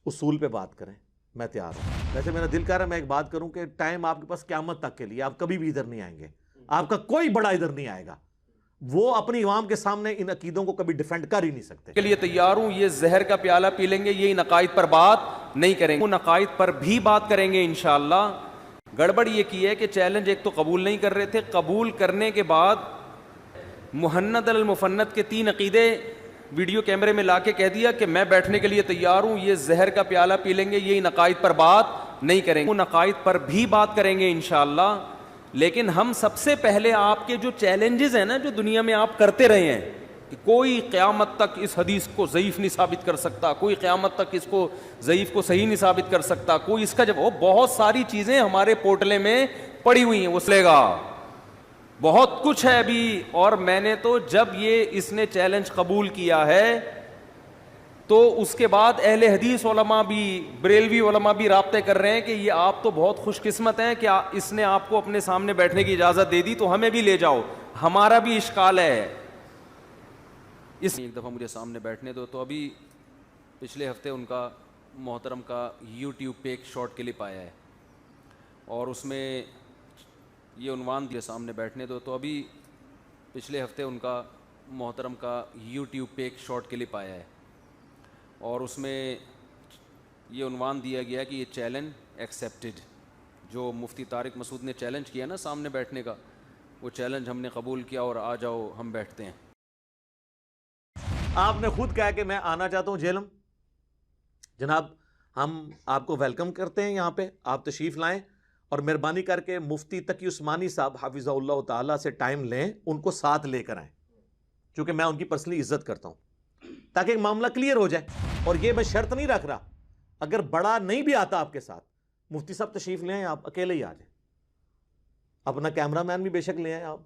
اصول پہ بات کریں، میں تیار ہوں۔ ویسے میرا دل کہہ رہا ہے میں ایک بات کروں کہ ٹائم آپ کے پاس قیامت تک کے لیے، آپ کبھی بھی ادھر نہیں آئیں گے، آپ کا کوئی بڑا ادھر نہیں آئے گا، وہ اپنی عوام کے سامنے ان عقیدوں کو کبھی ڈیفینڈ کر ہی نہیں سکتے۔ کے لیے تیار ہوں، یہ زہر کا پیالہ پی لیں گے، یہ ان عقائد پر بات نہیں کریں گے، ان عقائد پر بھی بات کریں گے انشاءاللہ۔ گڑبڑ یہ کی ہے کہ چیلنج ایک تو قبول نہیں کر رہے تھے، قبول کرنے کے بعد محند المفند کے 3 عقیدے ویڈیو کیمرے میں لا کے کہہ دیا کہ میں بیٹھنے کے لیے تیار ہوں، یہ زہر کا پیالہ پی لیں گے، یہ ان عقائد پر بات نہیں کریں گے، ان عقائد پر بھی بات کریں گے انشاءاللہ۔ لیکن ہم سب سے پہلے آپ کے جو چیلنجز ہیں نا، جو دنیا میں آپ کرتے رہے ہیں کہ کوئی قیامت تک اس حدیث کو ضعیف نہیں ثابت کر سکتا، کوئی قیامت تک اس کو ضعیف کو صحیح نہیں ثابت کر سکتا، کوئی اس کا جب وہ بہت ساری چیزیں ہمارے پورٹلے میں پڑی ہوئی ہیں، وہ لے گا بہت کچھ ہے ابھی۔ اور میں نے تو جب یہ اس نے چیلنج قبول کیا ہے تو اس کے بعد اہل حدیث علماء بھی، بریلوی علماء بھی رابطے کر رہے ہیں کہ یہ آپ تو بہت خوش قسمت ہیں کہ اس نے آپ کو اپنے سامنے بیٹھنے کی اجازت دے دی، تو ہمیں بھی لے جاؤ، ہمارا بھی اشکال ہے، اس ایک دفعہ مجھے سامنے بیٹھنے دو۔ تو ابھی پچھلے ہفتے ان کا محترم کا یوٹیوب پہ ایک شارٹ کلپ آیا ہے اور اس میں یہ عنوان دیا سامنے بیٹھنے دو۔ تو ابھی پچھلے ہفتے ان کا محترم کا یوٹیوب پہ ایک شارٹ کلپ آیا ہے اور اس میں یہ عنوان دیا گیا کہ یہ چیلنج ایکسیپٹڈ، جو مفتی طارق مسعود نے چیلنج کیا نا سامنے بیٹھنے کا، وہ چیلنج ہم نے قبول کیا اور آ جاؤ ہم بیٹھتے ہیں۔ آپ نے خود کہا کہ میں آنا چاہتا ہوں جہلم، جناب ہم آپ کو ویلکم کرتے ہیں، یہاں پہ آپ تشریف لائیں اور مہربانی کر کے مفتی تقی عثمانی صاحب حافظہ اللہ تعالیٰ سے ٹائم لیں، ان کو ساتھ لے کر آئیں، چونکہ میں ان کی پرسنلی عزت کرتا ہوں، تاکہ ایک معاملہ کلیئر ہو جائے۔ اور یہ میں شرط نہیں رکھ رہا، اگر بڑا نہیں بھی آتا آپ کے ساتھ، مفتی صاحب تشریف لے آئیں، آپ اکیلے ہی آ جائیں، اپنا کیمرہ مین بھی بے شک لے آئیں آپ،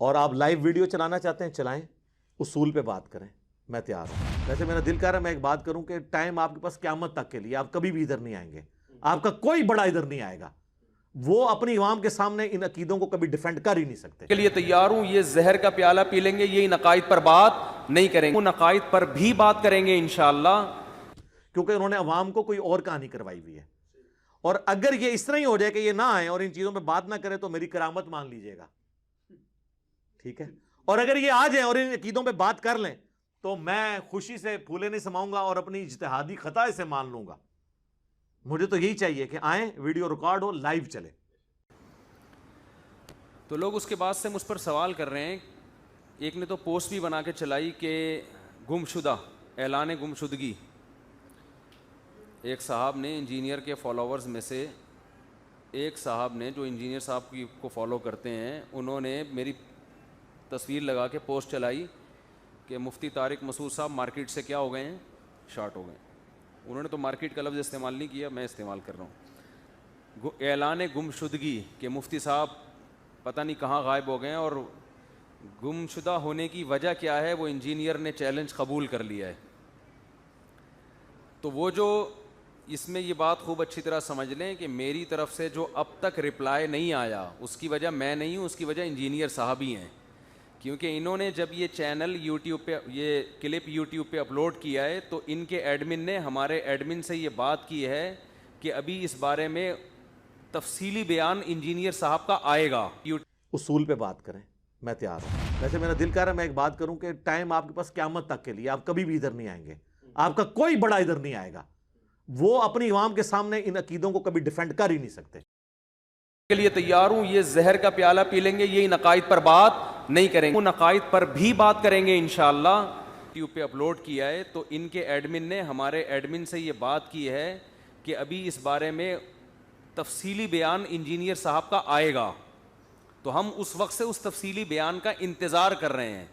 اور آپ لائیو ویڈیو چلانا چاہتے ہیں چلائیں، اصول پہ بات کریں، میں تیار ہوں۔ ویسے میرا دل کہہ رہا ہے میں ایک بات کروں کہ ٹائم آپ کے پاس قیامت تک کے لیے، آپ کبھی بھی ادھر نہیں آئیں گے، آپ کا کوئی بڑا ادھر نہیں آئے گا، وہ اپنی عوام کے سامنے ان عقیدوں کو کبھی ڈیفینڈ کر ہی نہیں سکتے۔ کے لیے تیار ہوں، یہ زہر کا پیالہ پی لیں گے، یہ ان عقائد پر بات نہیں کریں گے، ان عقائد پر بھی بات کریں گے انشاءاللہ، کیونکہ انہوں نے عوام کو کوئی اور کہانی کروائی ہوئی ہے، اور اگر یہ اس طرح ہی ہو جائے کہ یہ نہ آئیں اور ان چیزوں پہ بات نہ کریں تو میری کرامت مان لیجئے گا، ٹھیک ہے؟ اور اگر یہ آ جائیں اور ان عقیدوں پہ بات کر لیں تو میں خوشی سے پھولے نہیں سماؤں گا اور اپنی اجتہادی خطا اسے مان لوں گا۔ مجھے تو یہی چاہیے کہ آئیں، ویڈیو ریکارڈ ہو، لائیو چلے۔ تو لوگ اس کے بعد سے مجھ پر سوال کر رہے ہیں، ایک نے تو پوسٹ بھی بنا کے چلائی کہ گمشدہ، اعلان گمشدگی، ایک صاحب نے انجینئر کے فالوورز میں سے ایک صاحب نے جو انجینئر صاحب کو فالو کرتے ہیں، انہوں نے میری تصویر لگا کے پوسٹ چلائی کہ مفتی طارق مسعود صاحب مارکیٹ سے کیا ہو گئے ہیں، شارٹ ہو گئے ہیں۔ انہوں نے تو مارکیٹ کا لفظ استعمال نہیں کیا، میں استعمال کر رہا ہوں، اعلان گمشدگی، کہ مفتی صاحب پتہ نہیں کہاں غائب ہو گئے ہیں، اور گمشدہ ہونے کی وجہ کیا ہے، وہ انجینئر نے چیلنج قبول کر لیا ہے۔ تو وہ جو اس میں یہ بات خوب اچھی طرح سمجھ لیں کہ میری طرف سے جو اب تک رپلائی نہیں آیا، اس کی وجہ میں نہیں ہوں، اس کی وجہ انجینئر صاحب ہی ہیں، کیونکہ انہوں نے جب یہ چینل یوٹیوب پہ، یہ کلپ یوٹیوب پہ اپلوڈ کیا ہے تو ان کے ایڈمن نے ہمارے ایڈمن سے یہ بات کی ہے کہ ابھی اس بارے میں تفصیلی بیان انجینئر صاحب کا آئے گا۔ اصول پہ بات کریں، میں تیار ہوں۔ ویسے میرا دل کہہ رہا ہے میں ایک بات کروں کہ ٹائم آپ کے پاس قیامت تک کے لیے، آپ کبھی بھی ادھر نہیں آئیں گے، آپ کا کوئی بڑا ادھر نہیں آئے گا، وہ اپنی عوام کے سامنے ان عقیدوں کو کبھی ڈیفینڈ کر ہی نہیں سکتے۔ کے لیے تیار ہوں، یہ زہر کا پیالہ پی لیں گے، یہ ان عقائد پر بات نہیں کریں گے، ان عقائد پر بھی بات کریں گے انشاءاللہ۔ یوٹیوب پہ اپلوڈ کیا ہے تو ان کے ایڈمن نے ہمارے ایڈمن سے یہ بات کی ہے کہ ابھی اس بارے میں تفصیلی بیان انجینئر صاحب کا آئے گا، تو ہم اس وقت سے اس تفصیلی بیان کا انتظار کر رہے ہیں۔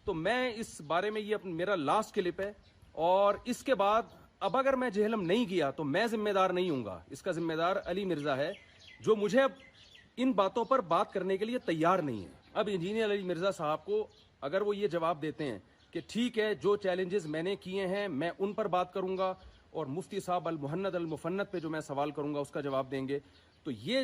تو میں اس بارے میں، یہ میرا لاسٹ کلپ ہے، اور اس کے بعد اب اگر میں جہلم نہیں گیا تو میں ذمہ دار نہیں ہوں گا، اس کا ذمہ دار علی مرزا ہے، جو مجھے اب ان باتوں پر بات کرنے کے لیے تیار نہیں ہے۔ اب انجینئر علی مرزا صاحب کو اگر وہ یہ جواب دیتے ہیں کہ ٹھیک ہے، جو چیلنجز میں نے کیے ہیں میں ان پر بات کروں گا، اور مفتی صاحب المحند المفند پہ جو میں سوال کروں گا اس کا جواب دیں گے، تو یہ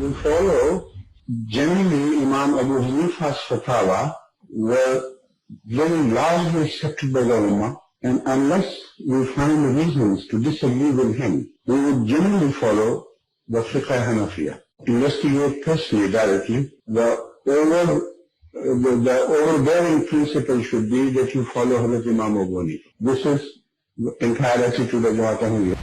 We follow generally Imam Abu Hanifa's fatwa were very largely accepted by the Ummah, and unless we find reasons to disagree with him, we would generally follow the Fiqh Hanafiya. Investigate personally, directly. The overbearing principle should be that you follow Hazrat Imam Abu Hanifa. This is the entire attitude of Jamaat Ahmadiyya.